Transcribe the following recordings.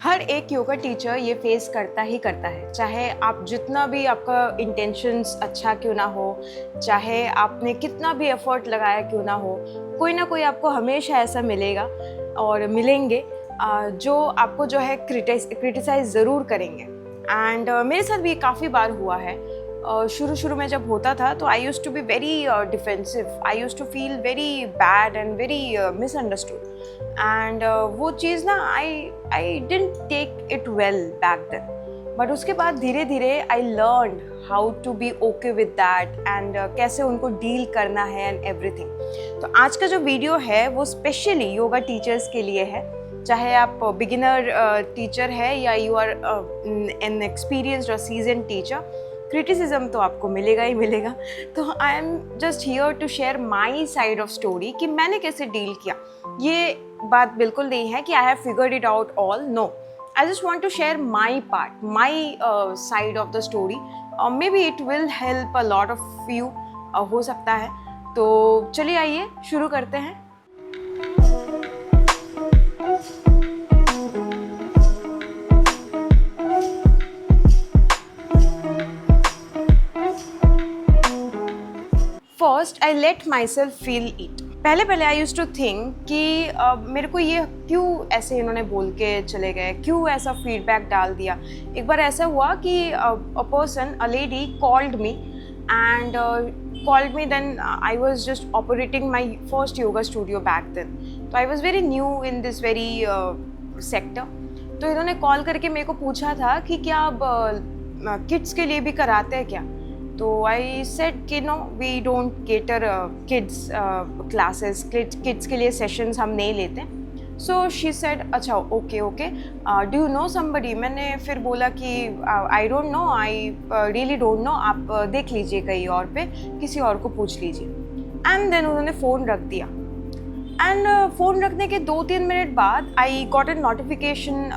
हर एक yoga teacher ये face करता ही करता है, चाहे आप जितना भी आपका इंटेंशंस अच्छा क्यों ना हो, चाहे आपने कितना भी एफर्ट लगाया क्यों ना हो, कोई ना कोई आपको हमेशा ऐसा मिलेगा और मिलेंगे जो आपको जो है क्रिटिसाइज ज़रूर करेंगे। एंड मेरे साथ भी काफ़ी बार हुआ है। शुरू में जब होता था तो I used to be very defensive, I used to feel very bad and very misunderstood. And वो चीज़ ना I didn't take it well back then, but उसके बाद धीरे धीरे I learn how to be okay with that and कैसे उनको deal करना है एंड एवरीथिंग। तो आज का जो वीडियो है वो स्पेशली योगा टीचर्स के लिए है, चाहे आप बिगिनर टीचर है या यू आर एन एक्सपीरियंस्ड और सीजन टीचर। क्रिटिसिज्म तो आपको मिलेगा ही मिलेगा। तो I am just here to share my side of story कि मैंने कैसे डील किया। ये बात बिल्कुल नहीं है कि I have figured it out all, no, I just want to share my part, my side of the story. Maybe it will help a lot of you, हो सकता है। तो चलिए आइए शुरू करते हैं। First I let myself feel it. पहले आई यूज टू थिंक कि मेरे को ये क्यों ऐसे इन्होंने बोल के चले गए, क्यों ऐसा फीडबैक डाल दिया। एक बार ऐसा हुआ कि a person, a lady called me and then I was just operating my first yoga studio back then. तो I was very new in this very sector. तो इन्होंने कॉल करके मेरे को पूछा था कि क्या अब किड्स के लिए भी कराते हैं क्या। तो आई सेड कि no, we don't cater kids classes, kids के लिए सेशंस हम नहीं लेते। सो शी सेड अच्छा okay do you know somebody. मैंने फिर बोला कि I don't know, I really don't know, आप देख लीजिए कहीं और पे, किसी और को पूछ लीजिए। एंड देन उन्होंने फ़ोन रख दिया। एंड फ़ोन रखने के 2-3 मिनट बाद I got a notification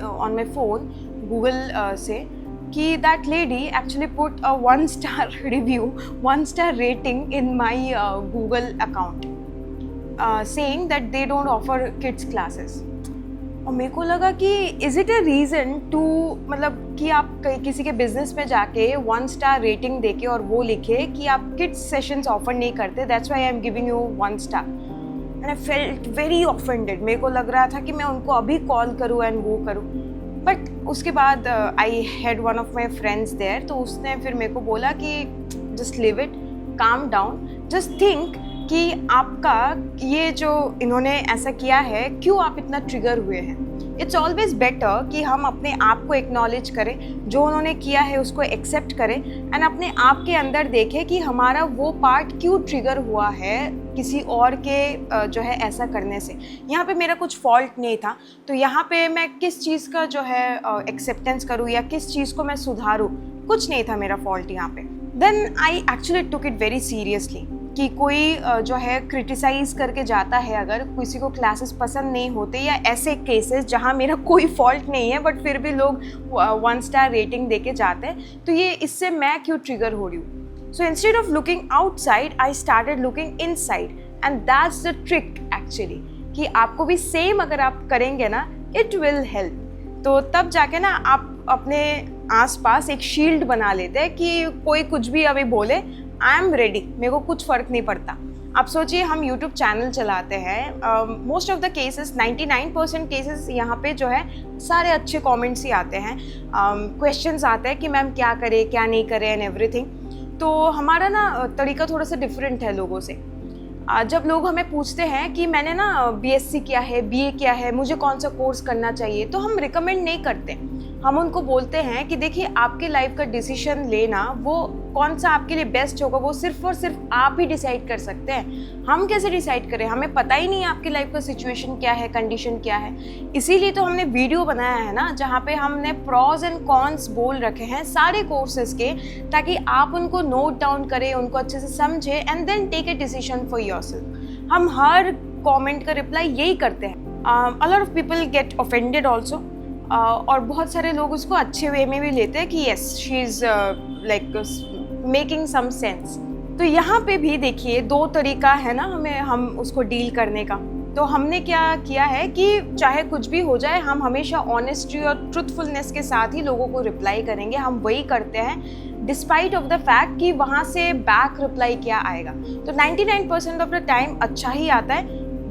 on my phone Google से कि that lady actually put a 1-star review, 1-star rating in my Google account saying that they don't offer kids classes. और मेरे को लगा कि is it a reason to, मतलब कि आप किसी के बिजनेस में जाके 1-star रेटिंग देके और वो लिखे कि आप किड्स सेशंस ऑफर नहीं करते, that's why I am giving you 1-star। And I felt very offended. मेरे को लग रहा था कि मैं उनको अभी कॉल करूँ एंड वो करूँ। बट उसके बाद I had one of my friends there, तो उसने फिर मेरे को बोला कि just leave it, calm down, just think कि आपका ये जो इन्होंने ऐसा किया है, क्यों आप इतना ट्रिगर हुए हैं। इट्स ऑलवेज बेटर कि हम अपने आप को एक्नॉलेज करें, जो उन्होंने किया है उसको एक्सेप्ट करें एंड अपने आप के अंदर देखें कि हमारा वो पार्ट क्यों ट्रिगर हुआ है किसी और के जो है ऐसा करने से। यहाँ पे मेरा कुछ फॉल्ट नहीं था, तो यहाँ पे मैं किस चीज़ का जो है एक्सेप्टेंस करूँ या किस चीज़ को मैं सुधारूँ, कुछ नहीं था मेरा फॉल्ट यहाँ पे। Then I actually took it very seriously कि कोई जो है क्रिटिसाइज़ करके जाता है, अगर किसी को क्लासेस पसंद नहीं होते या ऐसे केसेस जहाँ मेरा कोई फॉल्ट नहीं है बट फिर भी लोग 1-star रेटिंग देके जाते हैं, तो ये इससे मैं क्यों ट्रिगर हो रही हूँ। So instead of looking outside I started looking inside and that's the trick actually, कि आपको भी सेम अगर आप करेंगे ना, इट विल हेल्प। तो तब जाके ना आप अपने आसपास एक शील्ड बना लेते हैं कि कोई कुछ भी अभी बोले, आई एम रेडी, मेरे को कुछ फ़र्क नहीं पड़ता। आप सोचिए, हम यूट्यूब चैनल चलाते हैं, most of the cases, 99% cases यहाँ पे जो है सारे अच्छे कमेंट्स ही आते हैं, क्वेश्चंस आते हैं कि मैम क्या करें क्या नहीं करें एंड एवरीथिंग। तो हमारा ना तरीका थोड़ा सा डिफरेंट है लोगों से। जब लोग हमें पूछते हैं कि मैंने ना BSc किया है, BA किया है, मुझे कौन सा कोर्स करना चाहिए, तो हम रिकमेंड नहीं करते। हम उनको बोलते हैं कि देखिए, आपके लाइफ का डिसीजन लेना, वो कौन सा आपके लिए बेस्ट होगा, वो सिर्फ और सिर्फ आप ही डिसाइड कर सकते हैं। हम कैसे डिसाइड करें, हमें पता ही नहीं है आपकी लाइफ का सिचुएशन क्या है, कंडीशन क्या है। इसीलिए तो हमने वीडियो बनाया है ना, जहाँ पे हमने प्रॉज एंड कॉन्स बोल रखे हैं सारे कोर्सेज के, ताकि आप उनको नोट डाउन करें, उनको अच्छे से समझें and then take a decision for yourself. हम हर कमेंट का रिप्लाई यही करते हैं। A lot of people get offended also, और बहुत सारे लोग उसको अच्छे वे में भी लेते हैं कि yes, she is like making some sense. तो यहाँ पे भी देखिए 2 तरीका है ना हम उसको डील करने का। तो हमने क्या किया है कि चाहे कुछ भी हो जाए, हम हमेशा ऑनेस्टी और ट्रुथफुलनेस के साथ ही लोगों को रिप्लाई करेंगे। हम वही करते हैं डिस्पाइट ऑफ द फैक्ट कि वहाँ से बैक रिप्लाई क्या आएगा। तो 99% ऑफ द टाइम अच्छा ही आता है।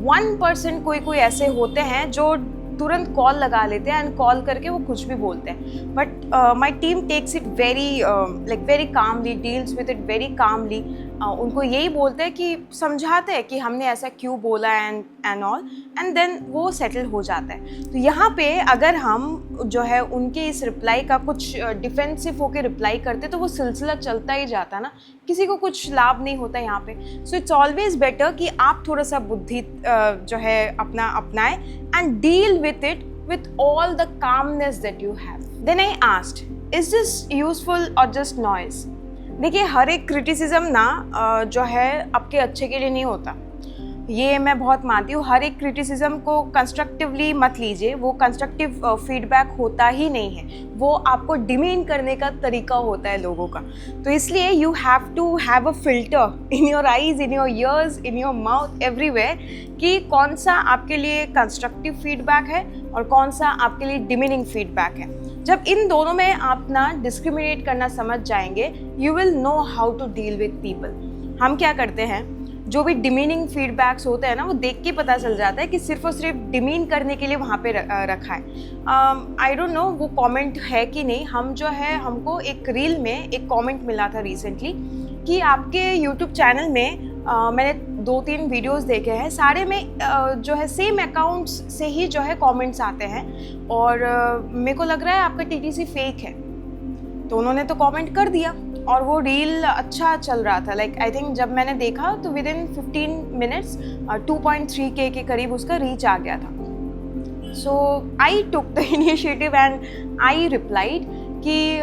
1% कोई ऐसे होते हैं जो तुरंत कॉल लगा लेते हैं एंड कॉल करके वो कुछ भी बोलते हैं। But my team takes it very calmly, deals with it very calmly. उनको यही बोलते हैं कि समझाते हैं कि हमने ऐसा क्यों बोला एंड ऑल, एंड देन वो सेटल हो जाता है। तो यहाँ पे अगर हम जो है उनके इस रिप्लाई का कुछ डिफेंसिव होकर रिप्लाई करते तो वो सिलसिला चलता ही जाता ना, किसी को कुछ लाभ नहीं होता यहाँ पे। सो इट्स ऑलवेज बेटर कि आप थोड़ा सा बुद्धि जो है अपना अपनाएं and deal with it with all the calmness that you have. Then I asked, is this useful or just noise? देखिए, हर एक क्रिटिसिज्म ना जो है आपके अच्छे के लिए नहीं होता, ये मैं बहुत मानती हूँ। हर एक क्रिटिसिज्म को कंस्ट्रक्टिवली मत लीजिए, वो कंस्ट्रक्टिव फीडबैक होता ही नहीं है, वो आपको डिमीन करने का तरीका होता है लोगों का। तो इसलिए you have to have a filter in your eyes, in your ears, in your mouth, everywhere, कि कौन सा आपके लिए कंस्ट्रक्टिव फीडबैक है और कौन सा आपके लिए डिमीनिंग फीडबैक है। जब इन दोनों में आप ना डिस्क्रिमिनेट करना समझ जाएंगे, you will know how to deal with people. हम क्या करते हैं, जो भी डिमीनिंग फीडबैक्स होते हैं ना, वो देख के पता चल जाता है कि सिर्फ और सिर्फ डिमीन करने के लिए वहाँ पे रखा है। आई डोंट नो वो कमेंट है कि नहीं। हम जो है, हमको एक रील में एक कमेंट मिला था रिसेंटली कि आपके यूट्यूब चैनल में मैंने 2-3 वीडियोस देखे हैं, सारे में जो है सेम अकाउंट्स से ही जो है कमेंट्स आते हैं और मेरे को लग रहा है आपका टीटीसी फेक है। तो उन्होंने तो कमेंट कर दिया और वो रील अच्छा चल रहा था। लाइक आई थिंक जब मैंने देखा तो विद इन 15 मिनट्स 2.3K के करीब उसका रीच आ गया था। So I took the initiative and I replied कि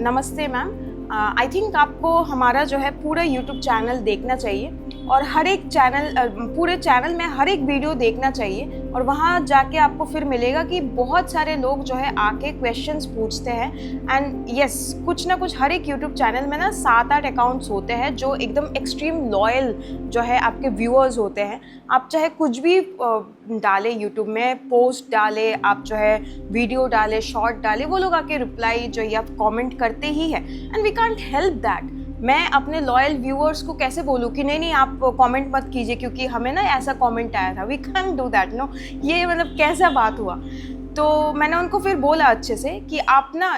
नमस्ते मैम, आई थिंक आपको हमारा जो है पूरा यूट्यूब चैनल देखना चाहिए और हर एक चैनल, पूरे चैनल में हर एक वीडियो देखना चाहिए और वहाँ जाके आपको फिर मिलेगा कि बहुत सारे लोग जो है आके क्वेश्चंस पूछते हैं। एंड यस, कुछ ना कुछ हर एक यूट्यूब चैनल में ना 7-8 अकाउंट्स होते हैं जो एकदम एक्सट्रीम लॉयल जो है आपके व्यूअर्स होते हैं। आप चाहे कुछ भी डालें यूट्यूब में, पोस्ट डालें, आप जो है वीडियो डालें, शॉर्ट डालें, वो लोग आके रिप्लाई जो है आप कमेंट करते ही है। And we can't help that. मैं अपने लॉयल व्यूअर्स को कैसे बोलूँ कि नहीं आप कमेंट मत कीजिए क्योंकि हमें ना ऐसा कमेंट आया था। We can do that, no. ये मतलब कैसा बात हुआ। तो मैंने उनको फिर बोला अच्छे से कि आप ना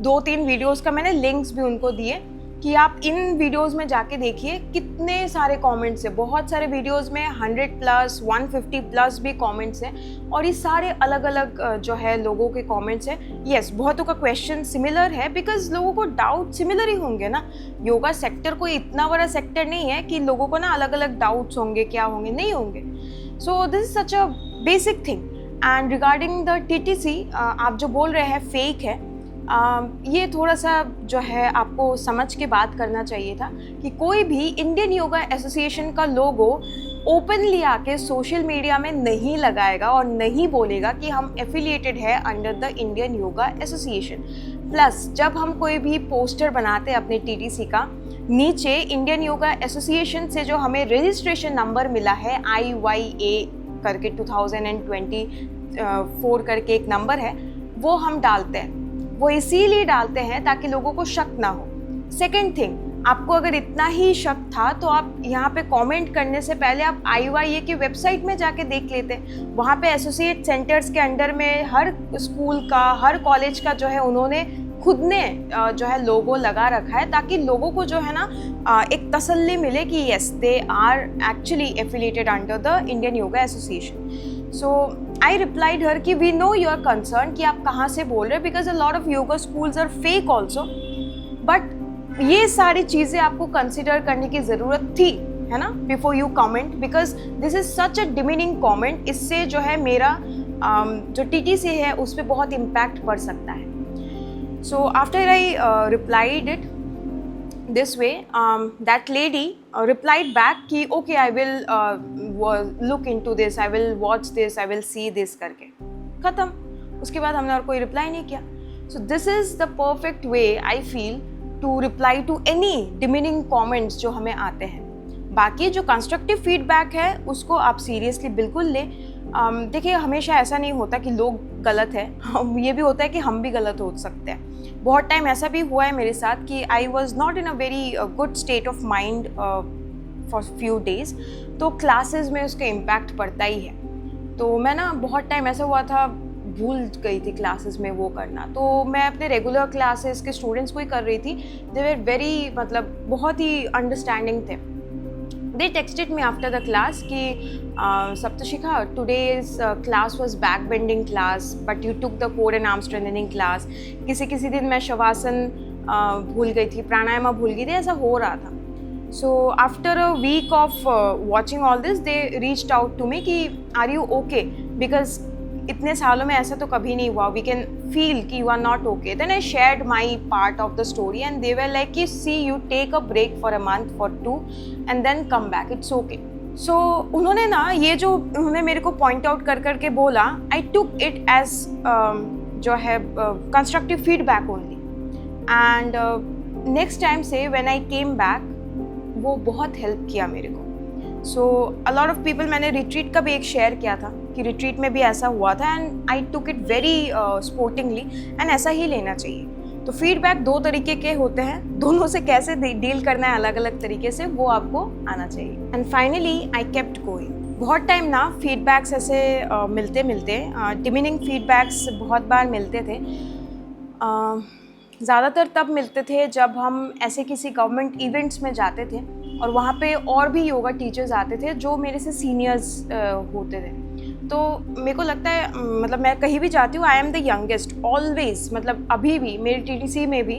2-3 वीडियोस का मैंने लिंक्स भी उनको दिए कि आप इन वीडियोस में जाके देखिए कितने सारे कमेंट्स हैं। बहुत सारे वीडियोस में 100+, 150+ भी कमेंट्स हैं और ये सारे अलग अलग जो है लोगों के कमेंट्स हैं। यस, बहुतों का क्वेश्चन सिमिलर है बिकॉज लोगों को डाउट सिमिलर ही होंगे ना। योगा सेक्टर कोई इतना बड़ा सेक्टर नहीं है कि लोगों को ना अलग अलग डाउट्स होंगे, क्या होंगे, नहीं होंगे। So this is such a basic thing. And regarding the TTC, आप जो बोल रहे हैं फेक है, ये थोड़ा सा जो है आपको समझ के बात करना चाहिए था कि कोई भी इंडियन योगा एसोसिएशन का लोगो ओपनली आके सोशल मीडिया में नहीं लगाएगा और नहीं बोलेगा कि हम एफिलिएटेड है under the Indian yoga association. Plus जब हम कोई भी पोस्टर बनाते हैं अपने टीटीसी का, नीचे इंडियन योगा एसोसिएशन से जो हमें रजिस्ट्रेशन नंबर मिला है IYA करके 2024 करके एक नंबर है, वो हम डालते हैं। वो इसीलिए डालते हैं ताकि लोगों को शक ना हो। सेकेंड थिंग, आपको अगर इतना ही शक था तो आप यहाँ पे कमेंट करने से पहले आप IYA की वेबसाइट में जाके देख लेते। वहाँ पे एसोसिएट सेंटर्स के अंडर में हर स्कूल का, हर कॉलेज का जो है उन्होंने खुद ने जो है लोगो लगा रखा है ताकि लोगों को जो है ना एक तसल्ली मिले कि yes they are actually affiliated under the Indian yoga association. So I replied her कि वी नो योर कंसर्न कि आप कहाँ से बोल रहे हैं because a lot of yoga schools are fake also. But ये सारी चीज़ें आपको कंसिडर करने की ज़रूरत थी, है ना, before you comment, because this is such a demeaning comment. इससे जो है मेरा जो TTC है उस पर बहुत इम्पैक्ट पड़ सकता है। So after I replied it this way, that lady replied back कि okay I will look into this, I will watch this, I will see this करके ख़त्म। उसके बाद हमने और कोई रिप्लाई नहीं किया। So this is the perfect way I feel to reply to any demeaning comments जो हमें आते हैं। बाकी जो कंस्ट्रक्टिव फीडबैक है उसको आप सीरियसली बिल्कुल लें। देखिए हमेशा ऐसा नहीं होता कि लोग गलत है, ये भी होता है कि हम भी गलत हो सकते हैं। बहुत टाइम ऐसा भी हुआ है मेरे साथ कि I was not in a very good state of mind for few days, तो क्लासेस में उसका इम्पैक्ट पड़ता ही है। तो मैं ना बहुत टाइम ऐसा हुआ था, भूल गई थी क्लासेस में वो करना, तो मैं अपने रेगुलर क्लासेस के स्टूडेंट्स को ही कर रही थी। दे वर वेरी मतलब बहुत ही अंडरस्टैंडिंग थे। They texted me after the class कि Saptashika, today's class was backbending class, but you took the core and arm strengthening class. किसी दिन मैं शवासन भूल गई थी, प्राणायाम भूल गई थी, ऐसा हो रहा था। So after a week of watching all this, they reached out to me कि are you okay? Because इतने सालों में ऐसा तो कभी नहीं हुआ, वी कैन फील कि you are not okay. Then I shared my part of the story and they were like कि see you take a break for a month for 2 and then come back, it's okay. So उन्होंने ना ये जो उन्होंने मेरे को point out कर करके बोला, आई टुक इट एज जो है constructive feedback only. And next time से व्हेन आई केम बैक, वो बहुत हेल्प किया मेरे को। सो अ लॉट ऑफ पीपल, मैंने रिट्रीट का भी एक शेयर किया था कि रिट्रीट में भी ऐसा हुआ था and I took it very sportingly, and ऐसा ही लेना चाहिए। तो फीडबैक 2 तरीके के होते हैं, दोनों से कैसे डील करना है अलग अलग तरीके से, वो आपको आना चाहिए। And finally I kept going. बहुत टाइम ना फीडबैक्स ऐसे मिलते डिमीनिंग फीडबैक्स बहुत बार मिलते थे। ज़्यादातर तब मिलते थे जब हम ऐसे किसी गवर्नमेंट इवेंट्स में जाते थे और वहाँ पे और भी योगा टीचर्स आते थे जो मेरे से सीनियर्स होते थे। तो मेरे को लगता है, मतलब मैं कहीं भी जाती हूँ, I am the youngest always. मतलब अभी भी मेरी टीटीसी में भी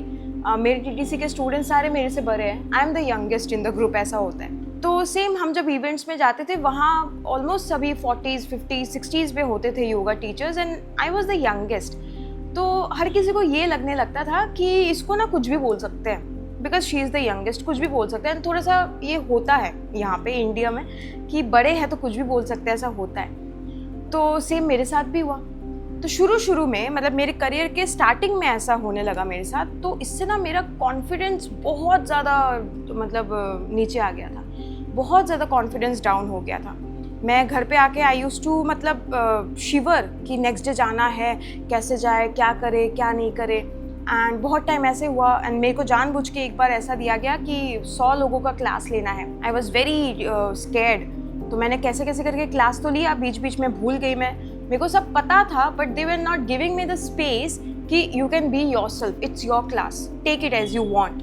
मेरे टीटीसी के स्टूडेंट्स सारे मेरे से बड़े हैं, I am the youngest in the group, ऐसा होता है। तो सेम हम जब इवेंट्स में जाते थे, वहाँ ऑलमोस्ट सभी 40s, 50s, 60s में होते थे yoga teachers and I was the youngest. तो हर किसी को ये लगने लगता था कि इसको ना कुछ भी बोल सकते हैं, because she is the youngest, कुछ भी बोल सकते हैं। थोड़ा सा ये होता है यहाँ पे इंडिया में कि बड़े हैं तो कुछ भी बोल सकते हैं, ऐसा होता है। तो सेम मेरे साथ भी हुआ। तो शुरू में, मतलब मेरे करियर के स्टार्टिंग में ऐसा होने लगा मेरे साथ, तो इससे ना मेरा कॉन्फिडेंस बहुत ज़्यादा मतलब नीचे आ गया था, बहुत ज़्यादा कॉन्फिडेंस डाउन हो गया था। मैं घर पे आके आई यूज़ टू मतलब शिवर कि नेक्स्ट डे जाना है, कैसे जाए, क्या करे, क्या नहीं करे। एंड बहुत टाइम ऐसे हुआ एंड मेरे को जानबूझ के एक बार ऐसा दिया गया कि 100 लोगों का क्लास लेना है। I was very scared. तो मैंने कैसे करके क्लास तो लिया, बीच में भूल गई मैं, मेरे को सब पता था, but they were not giving me the space कि you can be yourself, it's your class, take it as you want.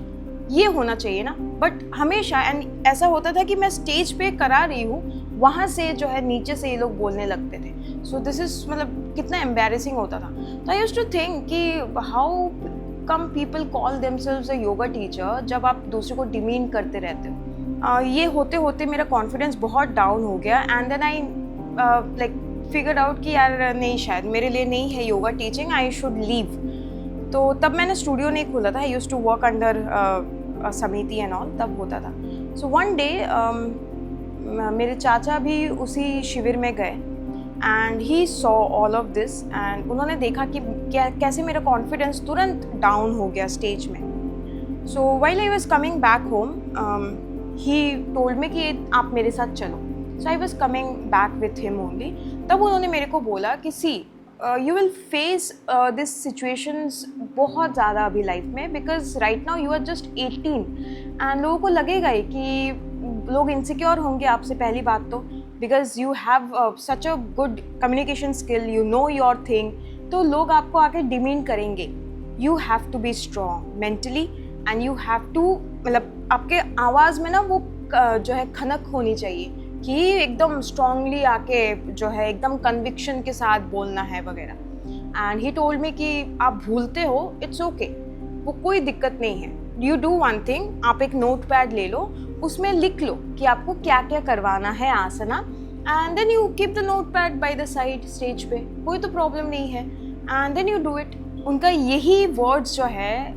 ये होना चाहिए ना। बट हमेशा एंड ऐसा होता था कि मैं स्टेज पे करा रही हूँ, वहाँ से जो है नीचे से ये लोग बोलने लगते थे। सो दिस इज़ मतलब कितना एम्बैरेसिंग होता था। तो आई यूज्ड टू थिंक कि how come people call themselves a yoga teacher जब आप दूसरे को डिमीन करते रहते हो। ये होते होते मेरा कॉन्फिडेंस बहुत डाउन हो गया and then I like figured out कि यार नहीं, शायद मेरे लिए नहीं है yoga teaching, I should leave. तो तब मैंने स्टूडियो नहीं खोला था, I used to work under Samiti and all, तब होता था। सो वन डे मेरे चाचा भी उसी शिविर में गए and he saw all of this and उन्होंने देखा कि कैसे मेरा कॉन्फिडेंस तुरंत डाउन हो गया स्टेज में। So while I was coming back home, he told me कि आप मेरे साथ चलो। So I was coming back with him only. तब उन्होंने मेरे को बोला कि see you will face this situations बहुत ज़्यादा अभी लाइफ में, because right now you are just 18 and लोगों को लगेगा ही कि लोग इनसिक्योर होंगे आपसे, पहली बात तो, because you have such a good communication skill, you know your thing, तो लोग आपको आके डिमीन करेंगे। You have to be strong mentally and you have to, मतलब आपके आवाज़ में ना वो जो है खनक होनी चाहिए कि एकदम स्ट्रांगली आके जो है एकदम कन्विक्शन के साथ बोलना है वगैरह। एंड ही टोल्ड मी कि आप भूलते हो, इट्स ओके, वो कोई दिक्कत नहीं है। यू डू वन थिंग, आप एक नोट पैड ले लो, उसमें लिख लो कि आपको क्या क्या करवाना है आसना, and then you keep the notepad by the side stage पे, कोई तो प्रॉब्लम नहीं है, and then you do it. उनका यही वर्ड्स जो है,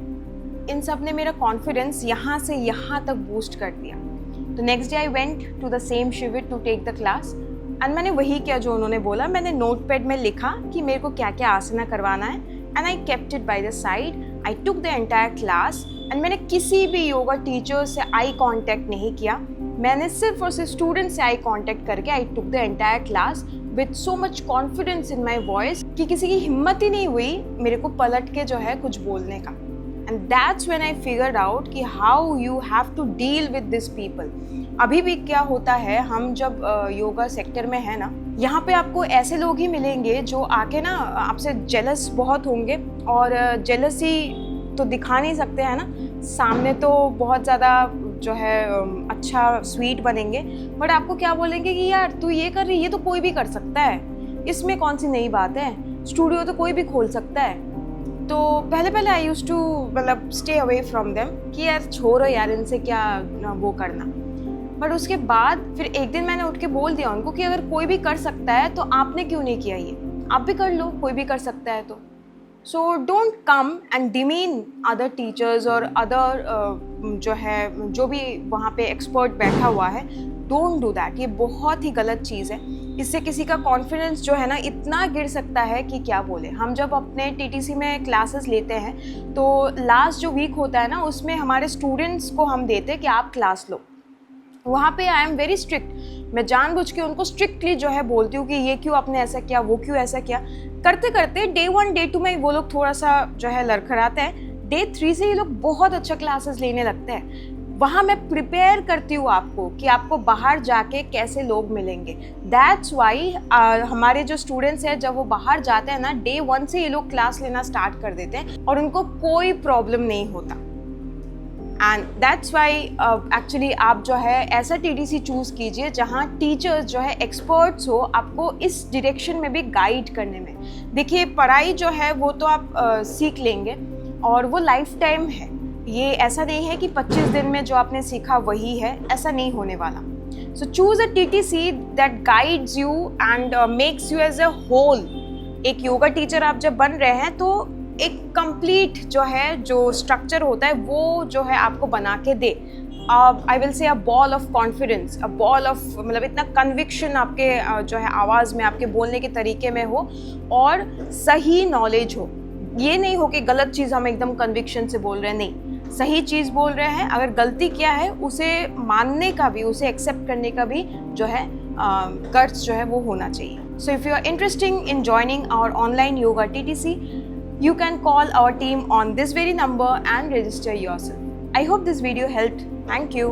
इन सब ने मेरा कॉन्फिडेंस यहाँ से यहाँ तक बूस्ट कर दिया। तो next day I went to the same शिविर to take the class and मैंने वही किया जो उन्होंने बोला। मैंने नोट पैड में लिखा कि मेरे को क्या क्या आसना करवाना है and I kept it by the side. I took the entire class and मैंने किसी भी योगा टीचर से आई कांटेक्ट नहीं किया। मैंने सिर्फ और सिर्फ स्टूडेंट से आई कांटेक्ट करके I took the entire class with so much confidence in my voice कि किसी की हिम्मत ही नहीं हुई मेरे को पलट के जो है कुछ बोलने का। And that's when I figured out कि how you have to deal with this people. अभी भी क्या होता है, हम जब योगा सेक्टर में है ना, यहाँ पे आपको ऐसे लोग ही मिलेंगे जो आके ना आपसे जेलस बहुत होंगे, और जेलसी तो दिखा नहीं सकते हैं ना, सामने तो बहुत ज़्यादा जो है अच्छा स्वीट बनेंगे, बट आपको क्या बोलेंगे कि यार तू ये कर रही, ये तो कोई भी कर सकता है, इसमें कौन सी नई बात है, स्टूडियो तो कोई भी खोल सकता है। तो पहले आई यूज्ड टू मतलब स्टे अवे फ्रॉम देम कि यार छोड़ो यार, इनसे क्या वो करना। बट उसके बाद फिर एक दिन मैंने उठ के बोल दिया उनको कि अगर कोई भी कर सकता है तो आपने क्यों नहीं किया, ये आप भी कर लो, कोई भी कर सकता है तो। So don't come and demean other teachers और अदर जो है जो भी वहाँ पे एक्सपर्ट बैठा हुआ है, डोंट डू दैट। ये बहुत ही गलत चीज़ है। इससे किसी का कॉन्फिडेंस जो है ना इतना गिर सकता है कि क्या बोले। हम जब अपने टीटीसी में क्लासेस लेते हैं तो लास्ट जो वीक होता है ना, उसमें हमारे स्टूडेंट्स को हम देते हैं कि आप क्लास लो। वहाँ पे आई एम वेरी स्ट्रिक्ट। मैं जानबूझ के उनको स्ट्रिक्टली जो है बोलती हूँ कि ये क्यों आपने ऐसा किया, वो क्यों ऐसा किया। करते करते डे 1 डे 2 में वो लोग थोड़ा सा जो है लड़खड़ाते हैं, डे 3 से ये लोग बहुत अच्छा क्लासेस लेने लगते हैं। वहाँ मैं प्रिपेयर करती हूँ आपको कि आपको बाहर जाके कैसे लोग मिलेंगे। दैट्स वाई हमारे जो स्टूडेंट्स हैं जब वो बाहर जाते हैं ना, डे 1 से ये लोग क्लास लेना स्टार्ट कर देते हैं और उनको कोई प्रॉब्लम नहीं होता। एंड दैट्स वाई एक्चुअली आप जो है ऐसा टीटीसी चूज़ कीजिए जहाँ टीचर्स जो है एक्सपर्ट्स हो आपको इस डायरेक्शन में भी गाइड करने में। देखिए पढ़ाई जो है वो तो आप सीख लेंगे और वो लाइफ टाइम है। ये ऐसा नहीं है कि 25 दिन में जो आपने सीखा वही है, ऐसा नहीं होने वाला। So choose a TTC that guides you and makes you as a whole. एक योगा टीचर आप जब बन रहे हैं तो एक कंप्लीट जो स्ट्रक्चर होता है वो जो है आपको बना के दे। I will say a ball of confidence, a ball of मतलब इतना कन्विक्शन आपके जो है आवाज़ में, आपके बोलने के तरीके में हो और सही नॉलेज हो। ये नहीं हो कि गलत चीज़ हम एकदम कन्विक्शन से बोल रहे हैं, नहीं, सही चीज़ बोल रहे हैं। अगर गलती किया है उसे मानने का भी, उसे एक्सेप्ट करने का भी जो है गट्स जो है वो होना चाहिए। So if you are interesting in joining our online yoga TTC, you can call our team on this very number and register yourself. I hope this video helped. Thank you.